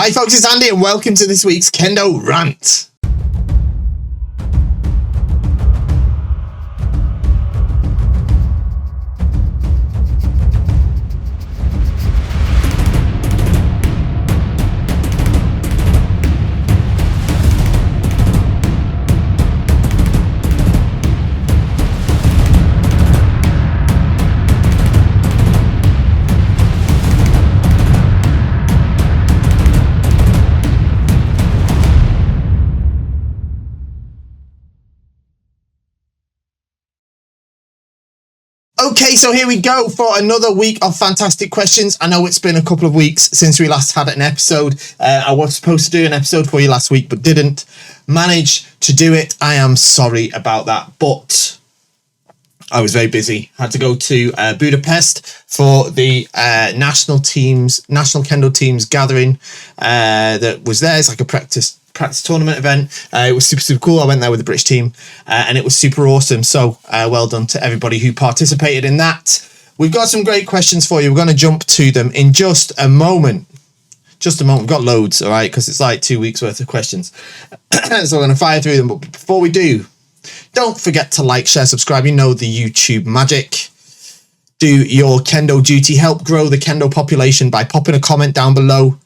Hi folks, it's Andy and welcome to this week's Kendo Rant. Okay, so here we go for another week of fantastic questions. I know it's been a couple of weeks since we last had an episode. I was supposed to do an episode for you last week, but didn't manage to do it. I am sorry about that, but I was very busy. Had to go to Budapest for the national Kendo teams gathering that was there. It's like a practice tournament event. It was super cool. I went there with the British team and it was super awesome. So well done to everybody who participated in that. We've got some great questions for you. We're going to jump to them in just a moment. We've got loads, all right, because it's like 2 weeks worth of questions. So we're going to fire through them. But before we do, don't forget to like, share, subscribe. You know the YouTube magic. Do your Kendo duty. Help grow the Kendo population by popping a comment down below.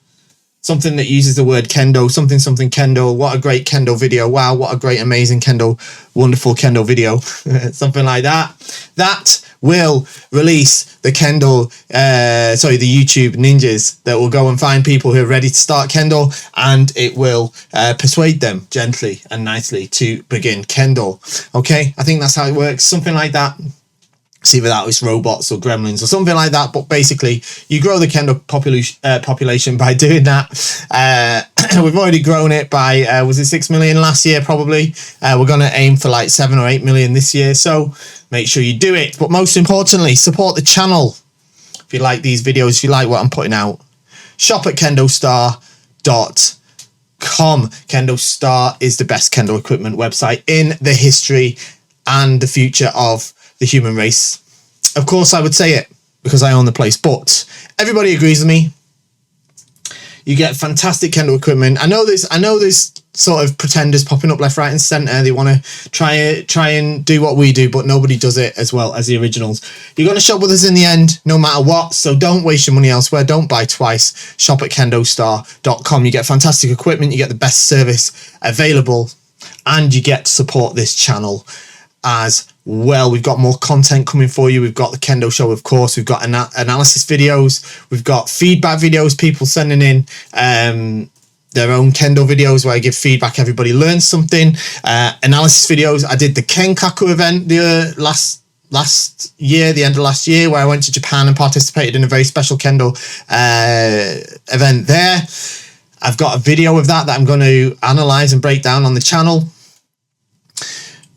Something that uses the word Kendo, something Kendo. What a great Kendo video. Wow, what a great, amazing Kendo, wonderful Kendo video. Something like that. That will release the Kendo, the YouTube ninjas that will go and find people who are ready to start Kendo, and it will persuade them gently and nicely to begin Kendo. Okay, I think that's how it works. Something like that. See whether that was robots or gremlins or something like that. But basically, you grow the Kendo population by doing that. We've already grown it by, was it 6 million last year? Probably. We're going to aim for like 7 or 8 million this year. So make sure you do it. But most importantly, support the channel. If you like these videos, if you like what I'm putting out, shop at KendoStar.com. KendoStar is the best Kendo equipment website in the history and the future of the human race. Of course, I would say it because I own the place, but everybody agrees with me. You get fantastic Kendo equipment. I know there's sort of pretenders popping up left, right, and centre. They want to try and do what we do, but nobody does it as well as the originals. You're going to shop with us in the end, no matter what. So don't waste your money elsewhere. Don't buy twice. Shop at KendoStar.com. You get fantastic equipment. You get the best service available, and you get to support this channel as well. We've got more content coming for you. We've got the Kendo show, of course. We've got analysis videos. We've got feedback videos, people sending in their own Kendo videos where I give feedback. Everybody learns something. Analysis videos. I did the Kenkaku event the end of last year, where I went to Japan and participated in a very special Kendo event there. I've got a video of that I'm going to analyze and break down on the channel.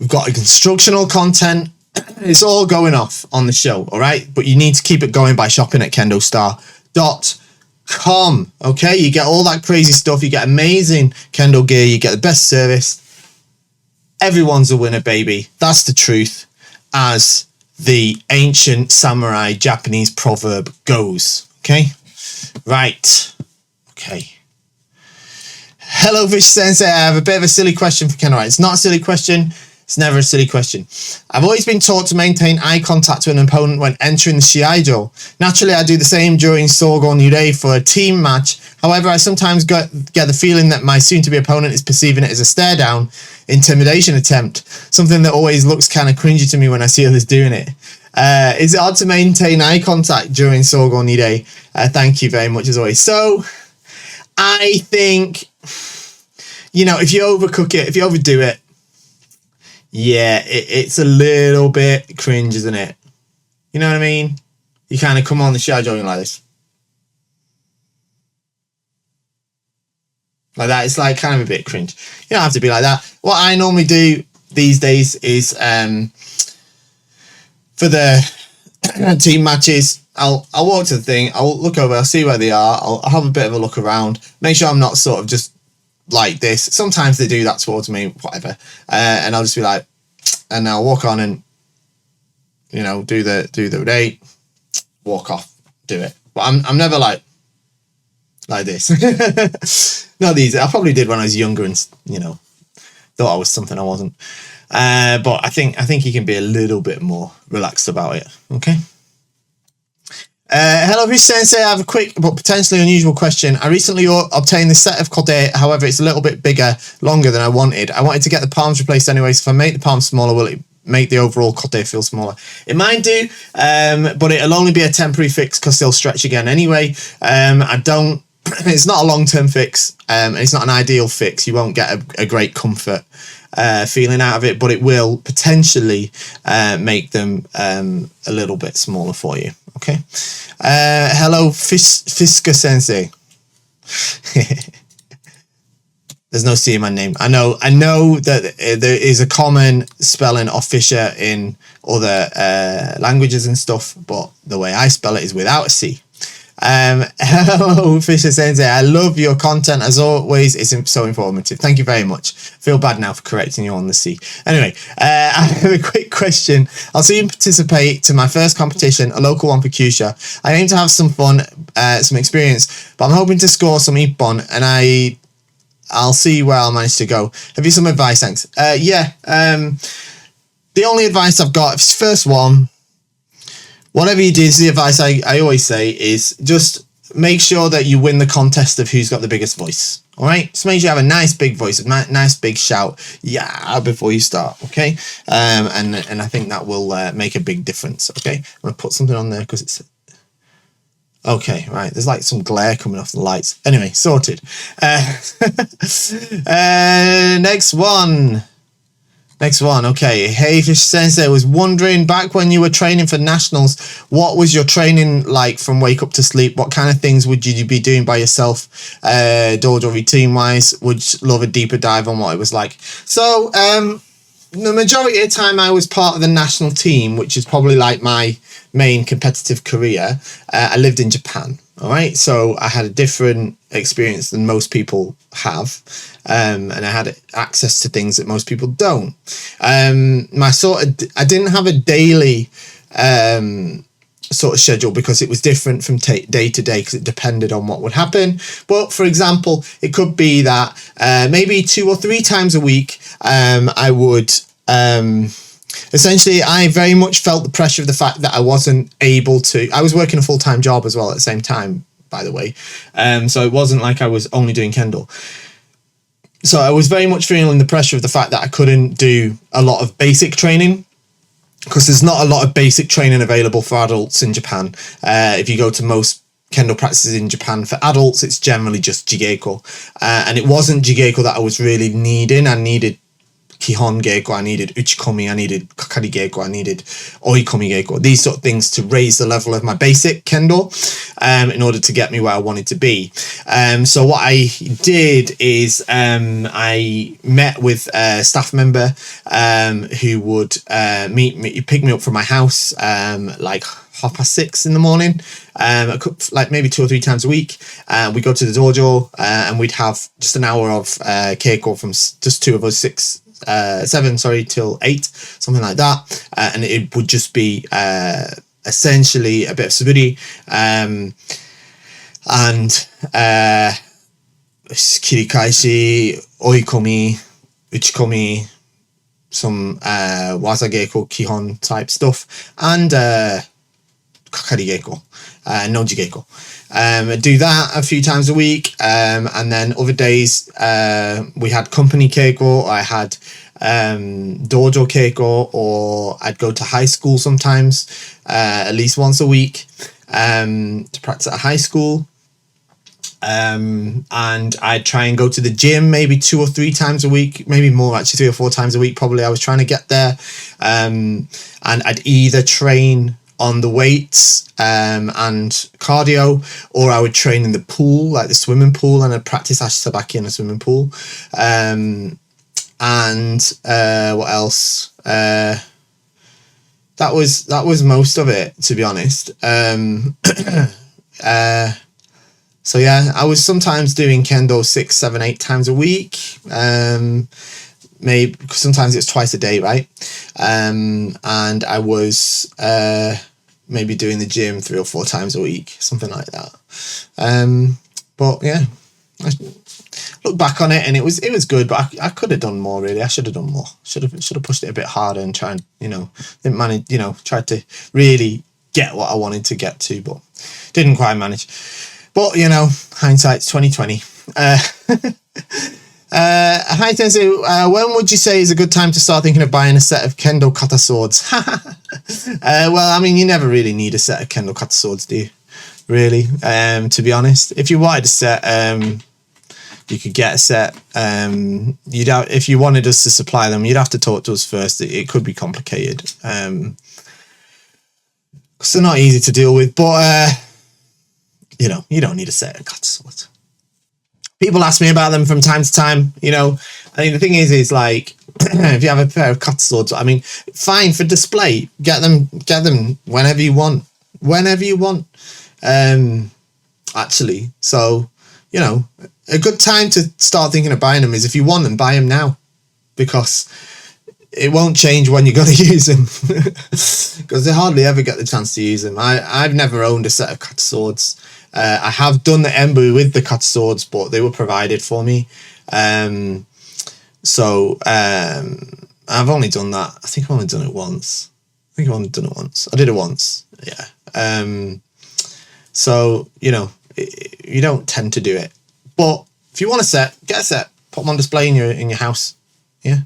We've got instructional content. It's all going off on the show, all right? But you need to keep it going by shopping at KendoStar.com, okay? You get all that crazy stuff. You get amazing Kendo gear. You get the best service. Everyone's a winner, baby. That's the truth, as the ancient samurai Japanese proverb goes, okay? Right, okay. Hello, Fish Sensei. I have a bit of a silly question for Kendo. Right, it's not a silly question. It's never a silly question. I've always been taught to maintain eye contact with an opponent when entering the shiaijo. Naturally, I do the same during Sogo Nirei for a team match. However, I sometimes get the feeling that my soon-to-be opponent is perceiving it as a stare-down, intimidation attempt. Something that always looks kind of cringy to me when I see others doing it. Is it hard to maintain eye contact during Sogo Nirei? Thank you very much, as always. So, I think, if you overcook it, if you overdo it, yeah, it's a little bit cringe, isn't it? You know what I mean? You kind of come on the show jogging like this. Like that. It's like kind of a bit cringe. You don't have to be like that. What I normally do these days is for the team matches, I'll walk to the thing, I'll look over, I'll see where they are, I'll have a bit of a look around, make sure I'm not sort of just like this. Sometimes they do that towards me, whatever, and I'll just be like, and I'll walk on and do the date, walk off, do it. But I'm never like like this. Not these. I probably did when I was younger and, you know, thought I was something I wasn't. But I think you can be a little bit more relaxed about it. Okay. Hello, Fish Sensei. I have a quick but potentially unusual question. I recently obtained this set of kote. However, it's a little bit bigger, longer than I wanted. I wanted to get the palms replaced anyway. So if I make the palms smaller, will it make the overall kote feel smaller? It might do, but it'll only be a temporary fix because they'll stretch again anyway. It's not a long-term fix, and it's not an ideal fix. You won't get a great comfort feeling out of it, but it will potentially make them a little bit smaller for you. Okay. Hello, Fiska Sensei. There's no C in my name. I know that there is a common spelling of Fisher in other languages and stuff, but the way I spell it is without a C. Hello, Fisher Sensei. I love your content as always. It's so informative. Thank you very much. I feel bad now for correcting you on the C. Anyway, I have a quick question. I'll soon participate to my first competition, a local one for Kyusha. I aim to have some fun, some experience, but I'm hoping to score some ippon, and I'll see where I'll manage to go. Have you some advice? Thanks. The only advice I've got is first one. Whatever you do, this is the advice I always say, is just make sure that you win the contest of who's got the biggest voice. All right? So make sure you have a nice big voice, a nice big shout, yeah, before you start. Okay? And I think that will make a big difference. Okay? I'm going to put something on there because it's... Okay, right. There's like some glare coming off the lights. Anyway, sorted. Next one. Okay. Hey, Fish Sensei, I was wondering, back when you were training for nationals, what was your training like from wake up to sleep? What kind of things would you be doing by yourself, dojo routine wise? Would love a deeper dive on what it was like. So, the majority of the time I was part of the national team, which is probably like my main competitive career. I lived in Japan. All right. So I had a different experience than most people have. And I had access to things that most people don't. I didn't have a daily sort of schedule because it was different from day to day because it depended on what would happen. But for example, it could be that maybe 2 or 3 times a week I would essentially, I very much felt the pressure of the fact that I wasn't able to. I was working a full-time job as well at the same time, by the way. So it wasn't like I was only doing Kendo. So I was very much feeling the pressure of the fact that I couldn't do a lot of basic training because there's not a lot of basic training available for adults in Japan. If you go to most Kendo practices in Japan for adults, it's generally just Jigeko. And it wasn't Jigeko that I was really needing. I needed Kihon Geiko, I needed Uchikomi, I needed Kakari Geiko, I needed Oikomi Geiko, these sort of things to raise the level of my basic Kendo in order to get me where I wanted to be. So what I did is I met with a staff member who would pick me up from my house like 6:30 in the morning, like maybe 2 or 3 times a week. We go to the dojo and we'd have just an hour of keiko from just 2 of us, 7 till 8, something like that. And it would just be essentially a bit of suburi and kirikaishi, oikomi, uchikomi, some waza geiko kihon type stuff, and kakari geiko, noji geiko. Do that a few times a week, and then other days we had company keiko, or I had dojo keiko, or I'd go to high school sometimes, at least once a week, to practice at high school. And I'd try and go to the gym maybe 2 or 3 times a week, maybe more actually, 3 or 4 times a week probably. I was trying to get there, and I'd either train on the weights and cardio, or I would train in the pool, like the swimming pool, and I'd practice Ashi Sabaki in a swimming pool. And what else? That was most of it, to be honest. So yeah, I was sometimes doing Kendo 6, 7, 8 times a week. Maybe sometimes it's twice a day, right? And I was maybe doing the gym 3 or 4 times a week, something like that. But yeah, I look back on it and it was good, but I could have done more really. I should have done more. Should have pushed it a bit harder and tried, didn't manage, tried to really get what I wanted to get to, but didn't quite manage. But hindsight's 2020. Hi Tensei, when would you say is a good time to start thinking of buying a set of Kendo kata swords? Well, I mean, you never really need a set of Kendo kata swords, do you? Really, to be honest. If you wanted a set, you could get a set. If you wanted us to supply them, you'd have to talk to us first. It could be complicated, because they're not easy to deal with. But you don't need a set of kata swords. People ask me about them from time to time. I think the thing is like, if you have a pair of kata swords, I mean, fine for display. Get them whenever you want. Actually, so a good time to start thinking of buying them is if you want them, buy them now, because it won't change when you're going to use them, because they hardly ever get the chance to use them. I've never owned a set of kata swords. I have done the embu with the kata swords, but they were provided for me. So I've only done that. I think I've only done it once. I did it once. Yeah. So, you don't tend to do it. But if you want a set, get a set. Put them on display in your house. Yeah.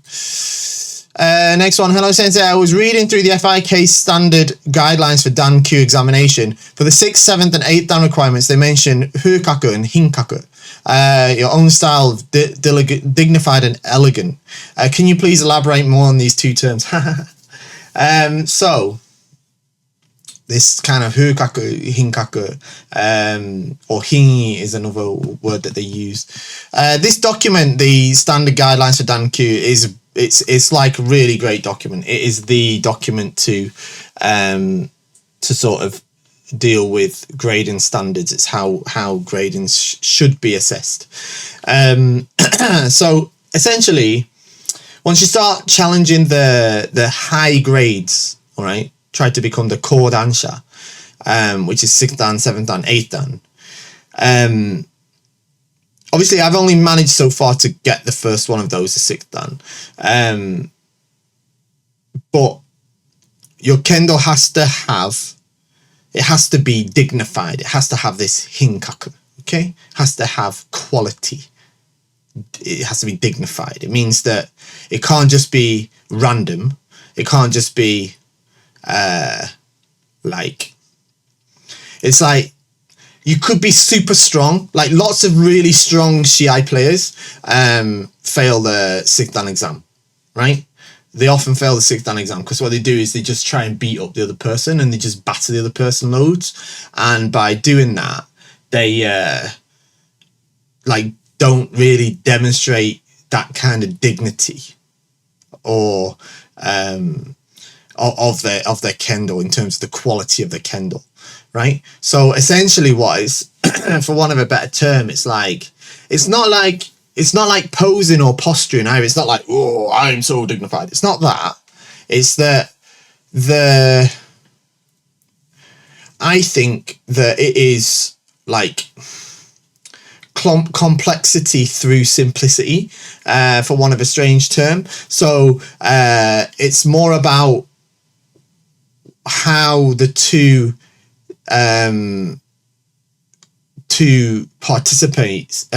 Next one. Hello, Sensei. I was reading through the FIK standard guidelines for Dan Q examination. For the 6th, 7th, and 8th Dan requirements, they mention Hiraki and Hinkaku. Your own style, dignified and elegant. Can you please elaborate more on these two terms? So, this kind of Hiraki, Hinkaku, or Hingi is another word that they use. This document, the standard guidelines for Dan Q, it's like a really great document. It is the document to sort of deal with grading standards. It's how grading should be assessed. So essentially, once you start challenging the high grades, all right, try to become the core dansha, which is 6th dan, 7th dan, 8th dan. Obviously, I've only managed so far to get the first one of those, the 6th dan. But your kendo has to be dignified. It has to have this hinkaku, okay? It has to have quality. It has to be dignified. It means that it can't just be random. It can't just be it's like you could be super strong. Like lots of really strong Shiai players fail the 6th dan exam, right? They often fail the 6th dan exam because what they do is they just try and beat up the other person and they just batter the other person loads. And by doing that, they don't really demonstrate that kind of dignity or of their kendo in terms of the quality of the kendo, right? So essentially, what is, for want of a better term, it's not like posing or posturing either. It's not like, oh, I'm so dignified. It's not that. It's that I think that it is like complexity through simplicity, for want of a strange term. So it's more about how the two participants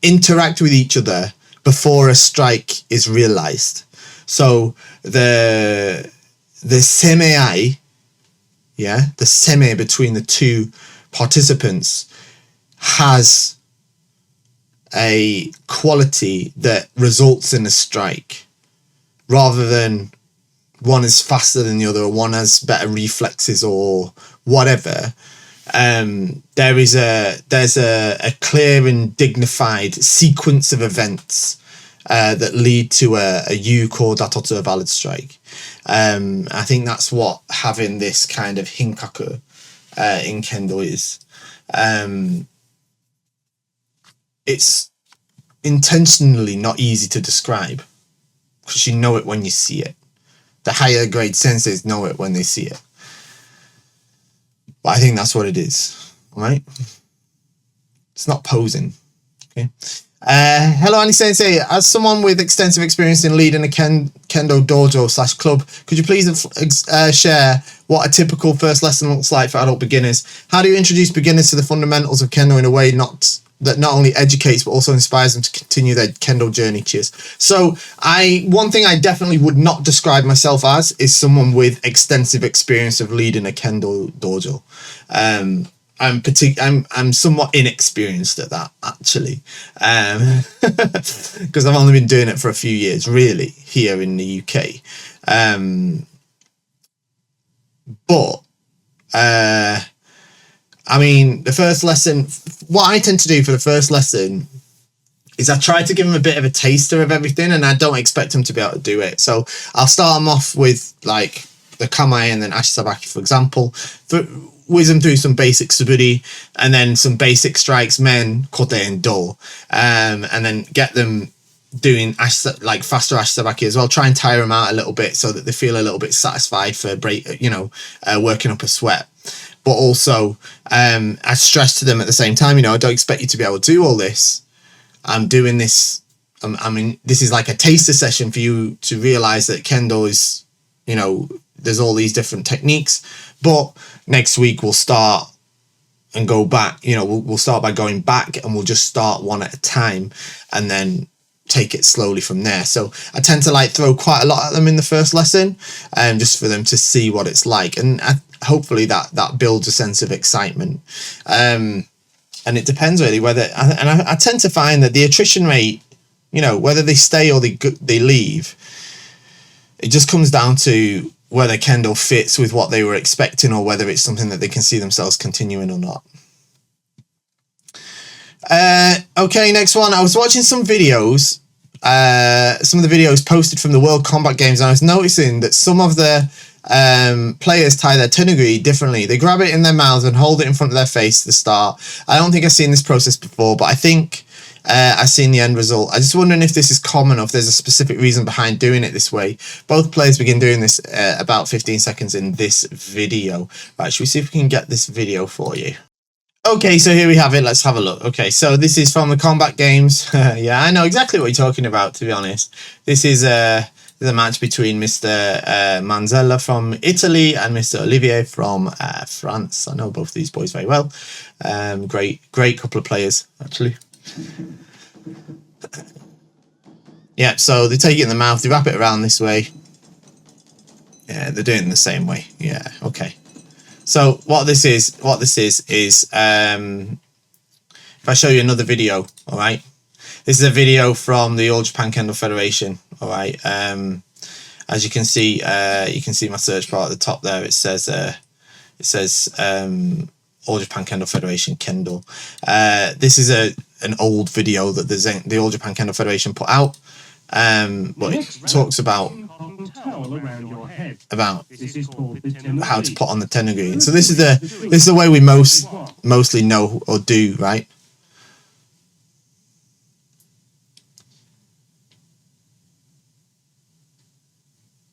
interact with each other before a strike is realized. So the semei, the semei between the two participants has a quality that results in a strike, rather than one is faster than the other, or one has better reflexes or whatever. There's a clear and dignified sequence of events that lead to a yuko or datotsu, a valid strike. I think that's what having this kind of hinkaku in kendo is. It's intentionally not easy to describe because you know it when you see it. The higher grade senseis know it when they see it. But I think that's what it is, right? It's not posing. Okay. Hello, Annie Sensei. As someone with extensive experience in leading a Kendo dojo / club, could you please share what a typical first lesson looks like for adult beginners? How do you introduce beginners to the fundamentals of Kendo in a way that not only educates but also inspires them to continue their Kendo journey? Cheers. So one thing I definitely would not describe myself as is someone with extensive experience of leading a Kendo dojo. I'm somewhat inexperienced at that, actually, because I've only been doing it for a few years, really, here in the UK. But I mean, the first lesson, what I tend to do for the first lesson is I try to give them a bit of a taster of everything, and I don't expect them to be able to do it. So I'll start them off with like the kamae and then ashi sabaki, for example, whiz them through some basic suburi and then some basic strikes, men, kote and do, and then get them doing like faster ashi sabaki as well. Try and tire them out a little bit so that they feel a little bit satisfied for working up a sweat. But also, I stress to them at the same time, I don't expect you to be able to do all this. I'm doing this. This is like a taster session for you to realize that Kendo is, there's all these different techniques. But next week we'll start and go back. We'll start by going back, and we'll just start one at a time, and then take it slowly from there. So I tend to throw quite a lot at them in the first lesson, just for them to see what it's like, and hopefully that builds a sense of excitement. And it depends really whether, and I tend to find that the attrition rate, whether they stay or they leave, it just comes down to whether Kendo fits with what they were expecting, or whether it's something that they can see themselves continuing or not. Okay, next one. I was watching some videos, some of the videos posted from the World Combat Games, and I was noticing that some of the players tie their tenuguri differently. They grab it in their mouths and hold it in front of their face to the start. I don't think I've seen this process before, but I think I've seen the end result. I'm just wondering if this is common, or if there's a specific reason behind doing it this way. Both players begin doing this about 15 seconds in this video. Right, should we see if we can get this video for you? Okay, so here we have it. Let's have a look. Okay, so this is from the Combat Games. Yeah, I know exactly what you're talking about, to be honest. This is a match between Mr. Manzella from Italy and Mr. Olivier from France. I know both these boys very well. Great couple of players, actually. Yeah, so they take it in the mouth, they wrap it around this way. Yeah, they're doing it the same way. Yeah, okay. So what this is if I show you another video, all right? This is a video from the All Japan Kendo Federation, all right? As you can see my search bar at the top there. It says All Japan Kendo Federation Kendo. This is an old video that the All Japan Kendo Federation put out. But it talks about how to put on the tenuguri. So this is the way we mostly know or do, right?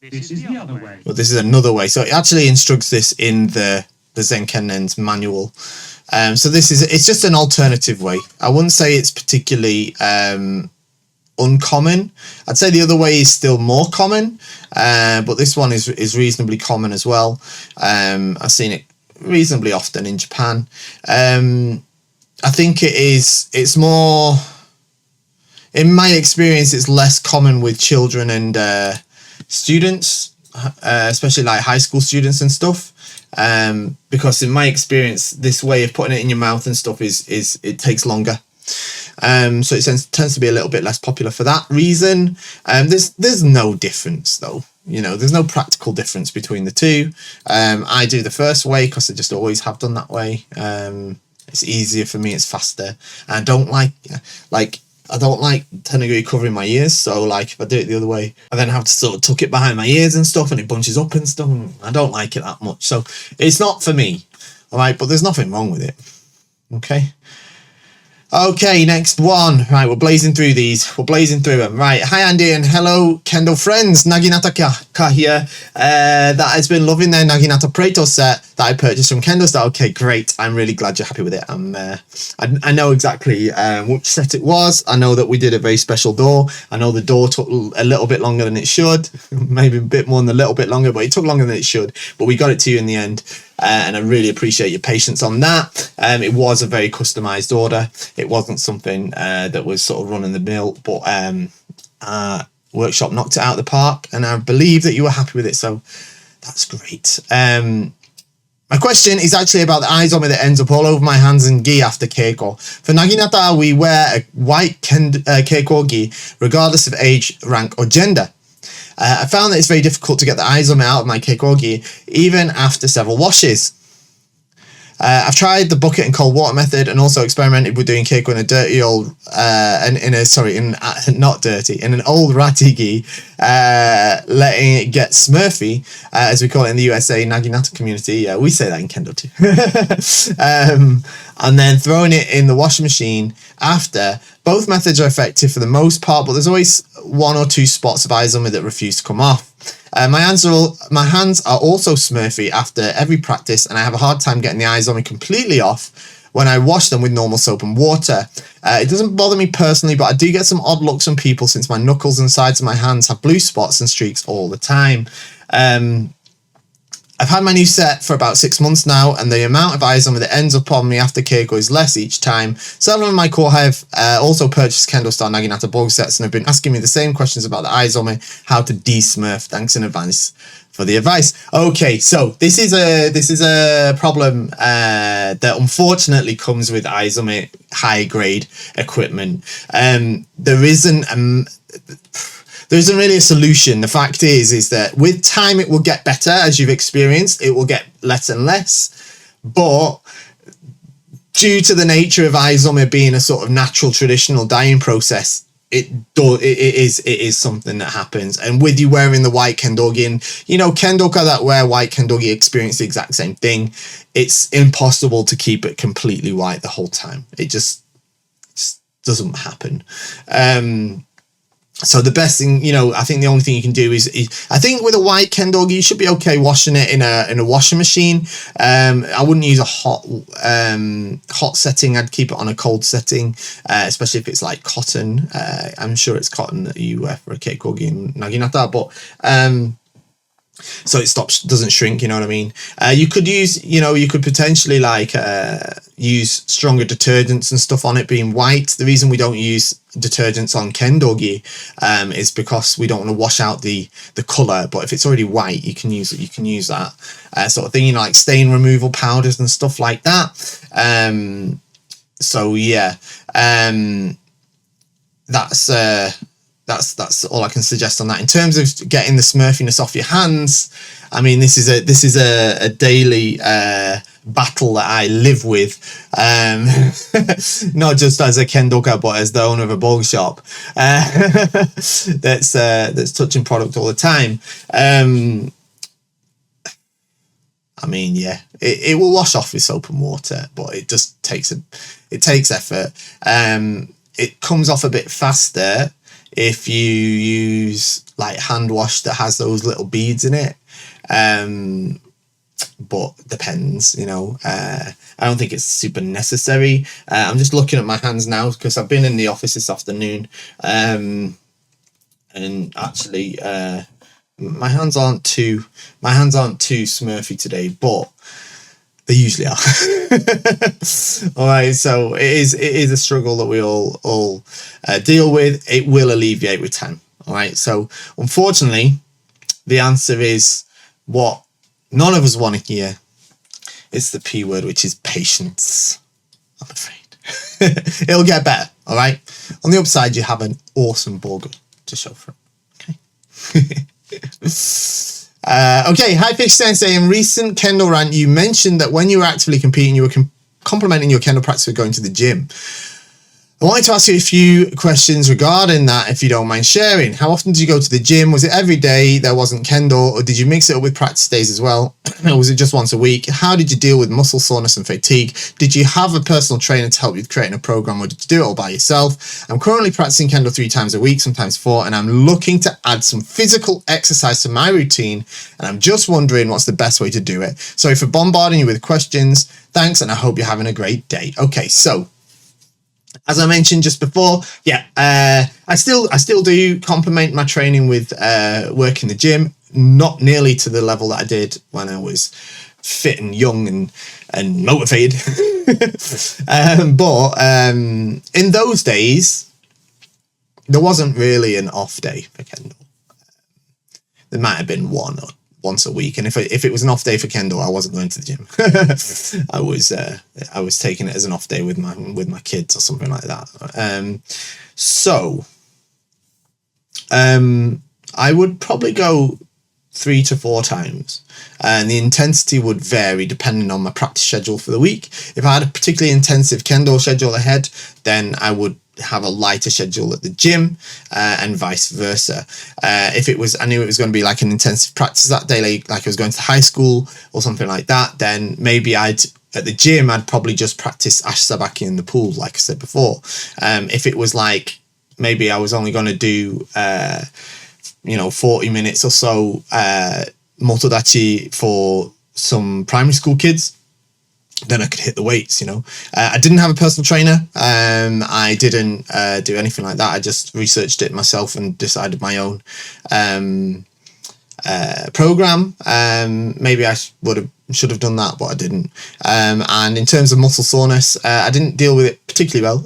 This is the other way. Well, this is another way. So it actually instructs this in the Zenkennen's manual. So it's just an alternative way. I wouldn't say it's particularly uncommon. I'd say the other way is still more common, but this one is reasonably common as well. I've seen it reasonably often in Japan. I think it's more, in my experience, it's less common with children and students, especially like high school students and stuff. Because in my experience, this way of putting it in your mouth and stuff is it takes longer. So it tends to be a little bit less popular for that reason. There's no difference though. There's no practical difference between the two. I do the first way because I just always have done that way. It's easier for me. It's faster. And I don't like tenuguri covering my ears. So if I do it the other way, I then have to sort of tuck it behind my ears and stuff, and it bunches up and stuff. I don't like it that much. So it's not for me. All right, but there's nothing wrong with it. Okay, next one. Right, we're blazing through these. We're blazing through them. Right, hi Andy and hello Kendo friends. Naginata ka here. That has been loving their Naginata Preto set. that I purchased from KendoStar. Okay, great. I'm really glad you're happy with it. I know exactly which set it was. I know that we did a very special door. I know the door took a little bit longer than it should, maybe a bit more than a little bit longer, but it took longer than it should. But we got it to you in the end, and I really appreciate your patience on that. It was a very customized order. It wasn't something that was sort of run in the mill, but workshop knocked it out of the park, and I believe that you were happy with it, so that's great. My question is actually about the Aizome that ends up all over my hands and gi after keiko. For Naginata, we wear a white keiko gi regardless of age, rank or gender. I found that it's very difficult to get the Aizome out of my keiko gi even after several washes. I've tried the bucket and cold water method, and also experimented with doing keiko in a dirty old, in an old ratigi, letting it get smurfy, as we call it in the USA Naginata community. Yeah, we say that in Kendo too. And then throwing it in the washing machine after. Both methods are effective for the most part, but there's always one or two spots of Aizome that refuse to come off. My hands are also smurfy after every practice, and I have a hard time getting the Aizome completely off when I wash them with normal soap and water. It doesn't bother me personally, but I do get some odd looks from people since my knuckles and sides of my hands have blue spots and streaks all the time. I've had my new set for about 6 months now, and the amount of Aizome that ends up on me after keiko is less each time. Several of my core have also purchased KendoStar Naginata bulk sets and have been asking me the same questions about the Aizome, how to de-smurf. Thanks in advance for the advice. Okay, so this is a problem that unfortunately comes with Aizome high grade equipment. There isn't really a solution. The fact is that with time it will get better, as you've experienced. It will get less and less, but due to the nature of Aizome being a sort of natural traditional dyeing process, it is something that happens. And with you wearing the white kendogi, and kendoka that wear white kendogi experience the exact same thing. It's impossible to keep it completely white the whole time. It just doesn't happen. So the best thing, I think the only thing you can do is I think with a white kendogi, you should be okay washing it in a washing machine. I wouldn't use a hot setting. I'd keep it on a cold setting, especially if it's like cotton. I'm sure it's cotton that you wear for a keikogi in Naginata, but so it doesn't shrink, you know what I mean? You could use, you could potentially use stronger detergents and stuff on it being white. The reason we don't use detergents on kendogi is because we don't want to wash out the color. But if it's already white, you can use that sort of thing, like stain removal powders and stuff like that. So yeah, that's all I can suggest on that. In terms of getting the smurfiness off your hands, I mean, this is a daily battle that I live with, not just as a kendoka, but as the owner of a bulk shop that's touching product all the time. I mean, yeah, it will wash off with soap and water, but it just takes effort. It comes off a bit faster if you use like hand wash that has those little beads in it, but depends, I don't think it's super necessary. I'm just looking at my hands now because I've been in the office this afternoon, and actually my hands aren't too smurfy today, but they usually are. All right, so it is a struggle that we all deal with. It will alleviate with time. All right, so unfortunately, the answer is what none of us want to hear. It's the P word, which is patience. I'm afraid it'll get better. All right. On the upside, you have an awesome ball to show for it. Okay. Okay, Hi Fish Sensei, in recent Kendo rant, you mentioned that when you were actively competing, you were complementing your Kendo practice with going to the gym. I wanted to ask you a few questions regarding that, if you don't mind sharing. How often did you go to the gym? Was it every day there wasn't Kendo, or did you mix it up with practice days as well? Or was it just once a week? How did you deal with muscle soreness and fatigue? Did you have a personal trainer to help you with creating a program, or did you do it all by yourself? I'm currently practicing Kendo 3 times a week, sometimes 4, and I'm looking to add some physical exercise to my routine, and I'm just wondering what's the best way to do it. Sorry for bombarding you with questions. Thanks, and I hope you're having a great day. Okay, so as I mentioned just before, I still do complement my training with work in the gym, not nearly to the level that I did when I was fit and young and motivated. But in those days, there wasn't really an off day for Kendo. There might have been one or once a week, and if it was an off day for Kendo, I wasn't going to the gym. I was taking it as an off day with my kids or something like that. I would probably go 3 to 4 times, and the intensity would vary depending on my practice schedule for the week. If I had a particularly intensive Kendo schedule ahead, then I would have a lighter schedule at the gym, and vice versa. If I knew it was going to be like an intensive practice that day, like I was going to high school or something like that, then maybe at the gym I'd probably just practice Ashi Sabaki in the pool, like I said before. If it was like maybe I was only going to do 40 minutes or so motodachi for some primary school kids, then I could hit the weights. I didn't have a personal trainer. I didn't do anything like that. I just researched it myself and decided my own program. Maybe I should have done that, but I didn't. And in terms of muscle soreness, I didn't deal with it particularly well.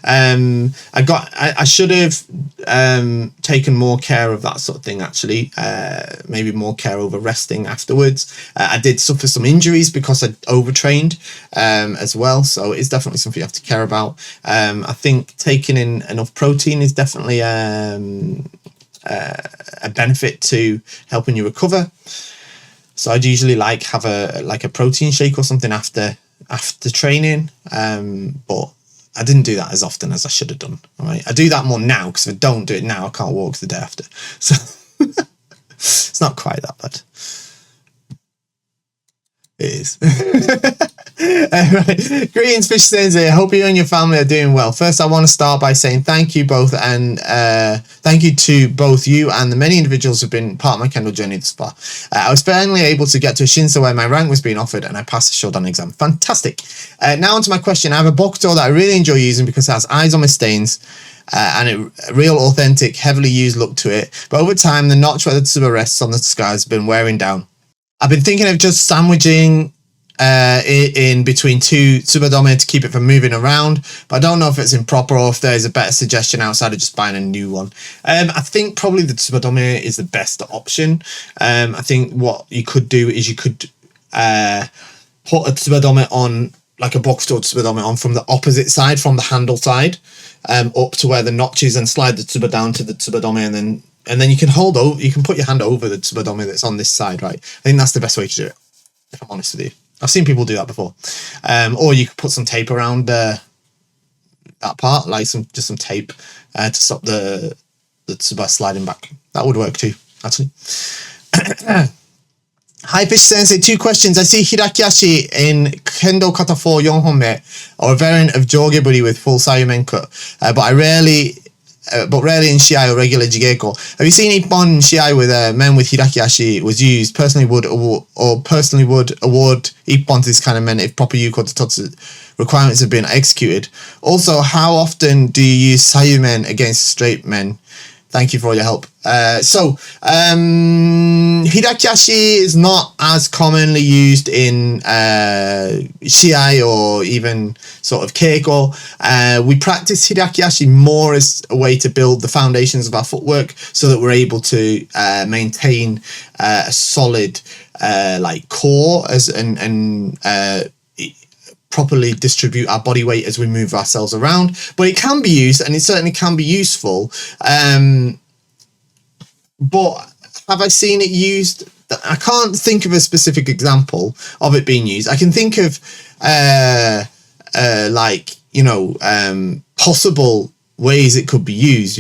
I should have taken more care of that sort of thing, actually. Maybe more care over resting afterwards. I did suffer some injuries because I overtrained as well, so it's definitely something you have to care about. I think taking in enough protein is definitely a benefit to helping you recover. So I'd usually have a protein shake or something after training, but I didn't do that as often as I should have done. All right, I do that more now, because if I don't do it now, I can't walk the day after. So it's not quite that bad. It is. Right. Greetings, Fish Sensei. I hope you and your family are doing well. First, I want to start by saying thank you both, and thank you to both you and the many individuals who've been part of my Kendo journey thus far. I was finally able to get to a Shinso where my rank was being offered, and I passed the Shodan exam. Fantastic. Now onto my question. I have a bokuto that I really enjoy using because it has Aizome stains and a real authentic, heavily used look to it. But over time, the notch where the tsuba rests on the scar has been wearing down. I've been thinking of just sandwiching in between 2 tsubadome to keep it from moving around, but I don't know if it's improper or if there's a better suggestion outside of just buying a new one. I think probably the tsubadome is the best option. I think what you could do is you could put a tsubadome on, like a box store tsubadome on, from the opposite side, from the handle side, up to where the notch is, and slide the tsuba down to the tsubadome, and then you can you can put your hand over the tsubadome that's on this side, right? I think that's the best way to do it, if I'm honest with you. I've seen people do that before. Or you could put some tape around that part, like some tape to stop the tsuba sliding back. That would work too, actually. Hi, Fish Sensei. 2 questions. I see Hiraki Ashi in Kendo Kata 4 4 honme, or a variant of Jogeburi with full Sayumen cut, but rarely in Shiai or regular Jigeko. Have you seen Ippon in Shiai with men with Hiraki Ashi was used? Personally would award Ippon to this kind of men if proper Yuko Totsu requirements have been executed. Also, how often do you use Sayumen against straight men? Thank you for all your help. Hiraki Ashi is not as commonly used in Shiai or even sort of Keiko. We practice Hiraki Ashi more as a way to build the foundations of our footwork so that we're able to maintain a solid core and properly distribute our body weight as we move ourselves around. But it can be used, and it certainly can be useful. But have I seen it used? I can't think of a specific example of it being used. I can think of possible ways it could be used,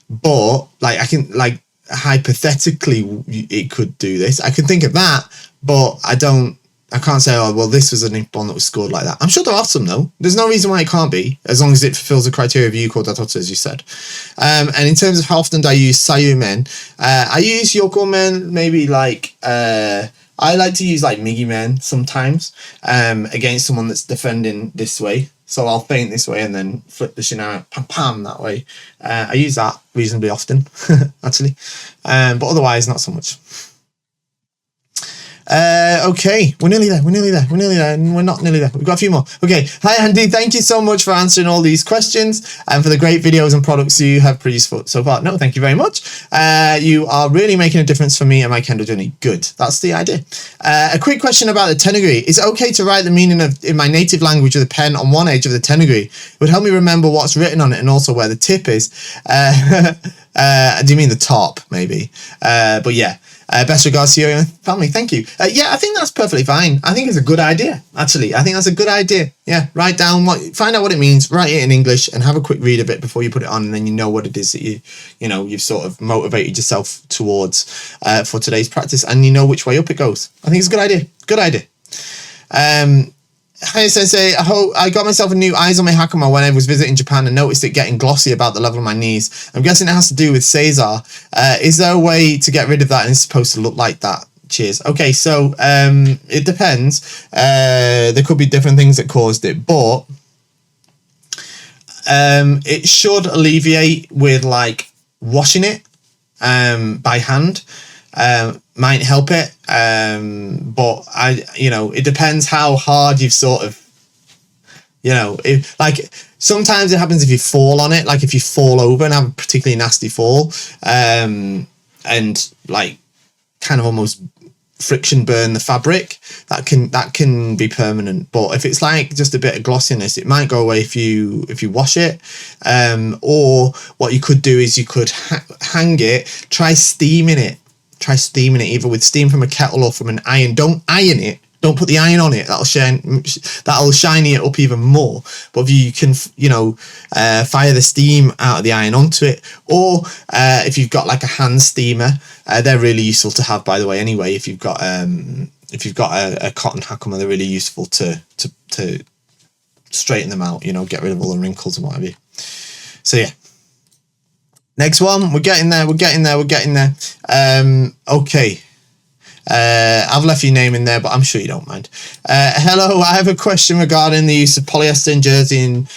but like I can, like, hypothetically it could do this. I can think of that, but I can't say, oh well, this was a Nippon that was scored like that. I'm sure there are some though. There's no reason why it can't be, as long as it fulfills the criteria of Yuko Datoto, as you said. And in terms of how often do I use Sayumen, I use Yokomen maybe like I like to use like Migi Men sometimes against someone that's defending this way. So I'll feint this way and then flip the shin out, pam pam, that way. I use that reasonably often, actually. But otherwise, not so much. Okay, we're nearly there. We're not nearly there. We've got a few more. Okay, hi Andy, thank you so much for answering all these questions and for the great videos and products you have produced so far. No, thank you very much. You are really making a difference for me and my Kendo journey. Good, that's the idea. A quick question about the tenuguri. Is it okay to write the meaning in my native language with a pen on one edge of the tenuguri? It would help me remember what's written on it and also where the tip is. Do you mean the top, maybe? But yeah. Best regards to you and your family. Thank you. Yeah, I think that's perfectly fine. I think it's a good idea, actually. I think that's a good idea. Yeah, write down find out what it means, write it in English, and have a quick read of it before you put it on, and then you know what it is that you've sort of motivated yourself towards for today's practice, and you know which way up it goes. I think it's a good idea. Good idea. Hi Sensei, I got myself a new Aizome Hakama when I was visiting Japan and noticed it getting glossy about the level of my knees. I'm guessing it has to do with Caesar. Is there a way to get rid of that and it's supposed to look like that? Cheers. Okay, so it depends. There could be different things that caused it, but it should alleviate with like washing it by hand. Might help it, but it depends how hard you've sort of, if like sometimes it happens if you fall on it, like if you fall over and have a particularly nasty fall, and like kind of almost friction burn the fabric, that can be permanent. But if it's like just a bit of glossiness, it might go away if you wash it. Or what you could do is you could hang it, try steaming it either with steam from a kettle or from an iron. Don't iron it. Don't put the iron on it. That'll shiny it up even more. But if you can, fire the steam out of the iron onto it, or if you've got like a hand steamer, they're really useful to have, by the way. Anyway, if you've got a cotton hakama, they're really useful to straighten them out. Get rid of all the wrinkles and what have you. So yeah. Next one, we're getting there. Okay. I've left your name in there, but I'm sure you don't mind. Hello, I have a question regarding the use of polyester in jersey and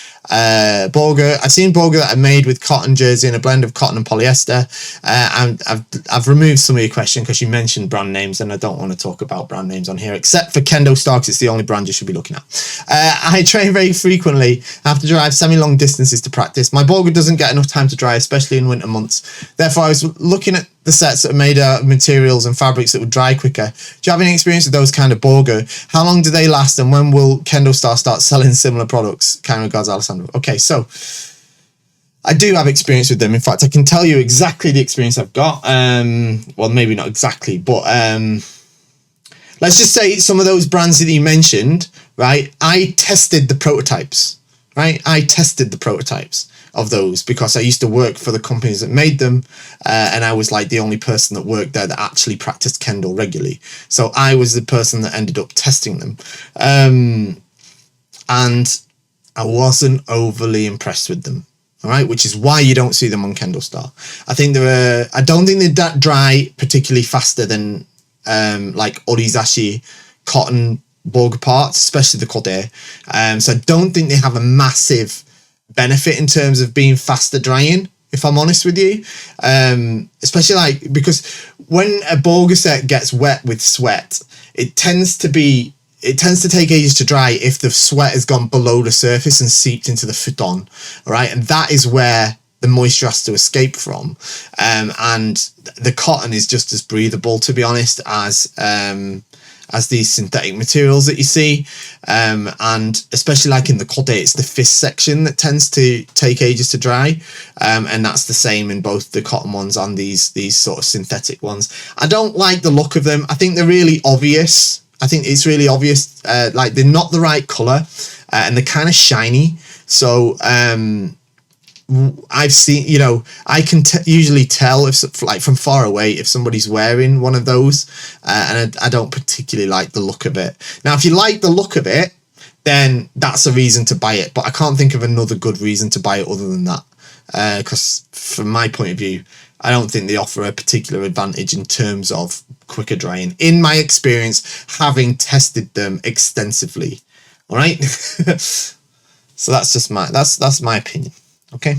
Borger. I've seen Borger that are made with cotton jersey and a blend of cotton and polyester. And I've removed some of your question because you mentioned brand names, and I don't want to talk about brand names on here, except for KendoStar, because it's the only brand you should be looking at. I train very frequently. I have to drive semi-long distances to practice. My Borger doesn't get enough time to dry, especially in winter months. Therefore, I was looking at the sets that are made out of materials and fabrics that would dry quicker. Do you have any experience with those kind of Borger? How long do they last, and when will KendoStar start selling similar products? Kind regards, Alessandro. Okay, so I do have experience with them. In fact, I can tell you exactly the experience I've got. Well, maybe not exactly, but let's just say some of those brands that you mentioned, right? I tested the prototypes, right? I tested the prototypes of those because I used to work for the companies that made them, and I was like the only person that worked there that actually practiced Kendo regularly. So I was the person that ended up testing them, and I wasn't overly impressed with them. All right, which is why you don't see them on KendoStar. I don't think they dry particularly faster than like Orizashi cotton Borg parts, especially the Kode. So I don't think they have a massive benefit in terms of being faster drying, if I'm honest with you. Especially like, because when a Borg set gets wet with sweat, it tends to take ages to dry if the sweat has gone below the surface and seeped into the futon, all right? And that is where the moisture has to escape from. And the cotton is just as breathable, to be honest, as these synthetic materials that you see. And especially like in the Kode, it's the fist section that tends to take ages to dry. And that's the same in both the cotton ones and these sort of synthetic ones. I don't like the look of them. I think they're really obvious. I think it's really obvious, like they're not the right colour. and they're kind of shiny. So I've seen, you know, I can usually tell if, like from far away, if somebody's wearing one of those, and I don't particularly like the look of it. Now, if you like the look of it, then that's a reason to buy it. But I can't think of another good reason to buy it other than that, because from my point of view, I don't think they offer a particular advantage in terms of quicker drying. In my experience, having tested them extensively, all right. So that's just that's my opinion. Okay,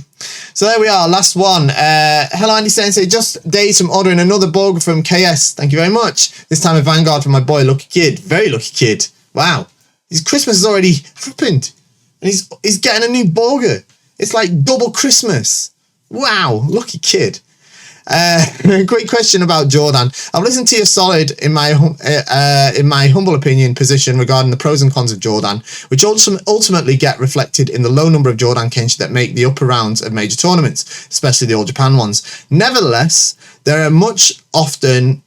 so there we are. Last one. Hello, Andy Sensei. Just days from ordering another burger from KS. Thank you very much. This time a Vanguard from my boy, Lucky Kid. Very lucky kid. Wow. His Christmas has already happened. And he's getting a new burger. It's like double Christmas. Wow. Lucky kid. Quick question about Jordan. I've listened to your solid, in my humble opinion, position regarding the pros and cons of Jordan, which ultimately get reflected in the low number of Jordan Kenshi that make the upper rounds of major tournaments, especially the All Japan ones. Nevertheless, there are much often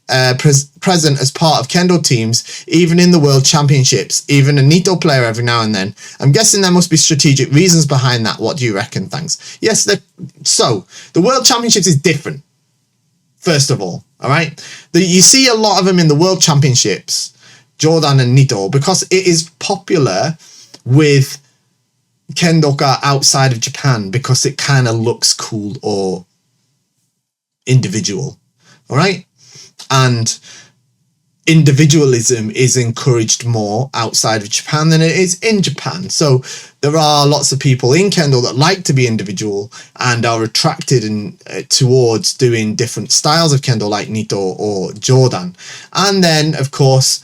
present as part of Kendo teams, even in the World Championships, even a Nito player every now and then. I'm guessing there must be strategic reasons behind that. What do you reckon? Thanks. Yes, so the World Championships is different, first of all right? You see a lot of them in the World Championships, Jordan and Nito, because it is popular with Kendoka outside of Japan because it kind of looks cool or individual, all right? And individualism is encouraged more outside of Japan than it is in Japan. So there are lots of people in Kendo that like to be individual and are attracted towards doing different styles of Kendo like Nito or Jordan. And then, of course,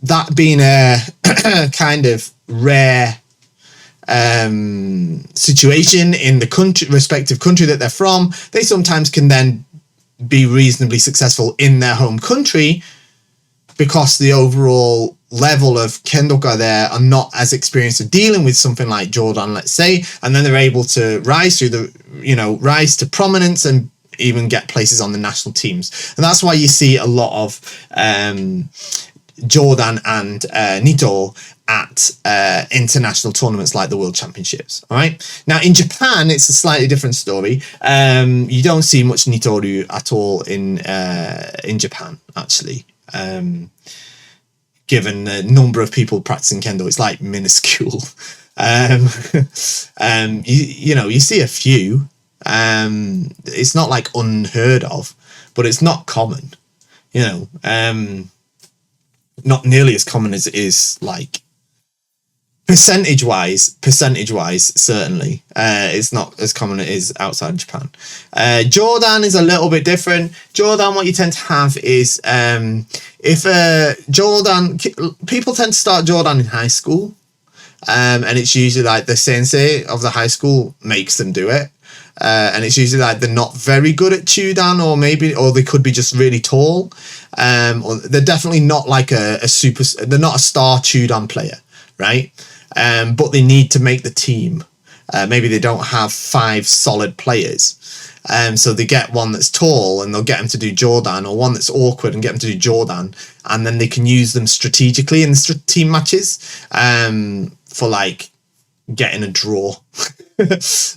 that being a kind of rare situation in the respective country that they're from, they sometimes can then be reasonably successful in their home country because the overall level of Kendoka there are not as experienced of dealing with something like Jordan, let's say, and then they're able to rise to prominence and even get places on the national teams. And that's why you see a lot of Jordan and Nito at international tournaments like the World Championships. All right. Now in Japan, it's a slightly different story. You don't see much Nitoru at all in Japan, actually. Given the number of people practicing Kendo, it's like minuscule. You see a few. It's not like unheard of, but it's not common. Not nearly as common as it is like percentage wise, certainly. It's not as common as it is outside of Japan. Jordan is a little bit different. Jordan, what you tend to have is people tend to start Jordan in high school, and it's usually like the sensei of the high school makes them do it. And it's usually like they're not very good at Chudan, or they could be just really tall. Or they're definitely not like they're not a star Chudan player, right? But they need to make the team. Maybe they don't have 5 solid players. So they get one that's tall and they'll get them to do Jordan, or one that's awkward and get them to do Jordan. And then they can use them strategically in the team matches for like getting a draw.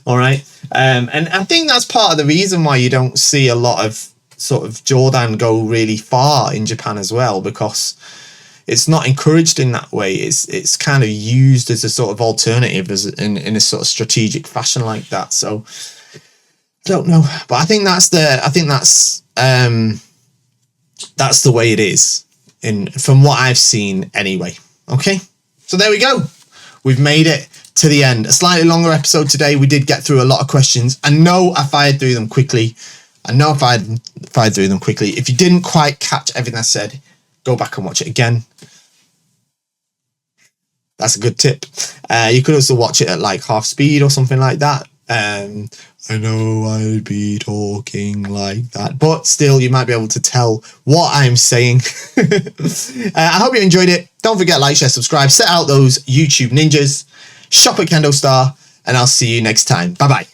All right. And I think that's part of the reason why you don't see a lot of sort of Jordan go really far in Japan as well, because it's not encouraged in that way. It's kind of used as a sort of alternative in a sort of strategic fashion like that. So don't know, but I think that's the way it is from what I've seen anyway. Okay. So there we go. We've made it to the end. A slightly longer episode today. We did get through a lot of questions. I know I fired through them quickly. If you didn't quite catch everything I said, go back and watch it again. That's a good tip. You could also watch it at like half speed or something like that. I know I'd be talking like that, but still you might be able to tell what I'm saying. I hope you enjoyed it. Don't forget, like, share, subscribe, set out those YouTube ninjas, shop at KendoStar, and I'll see you next time. Bye-bye.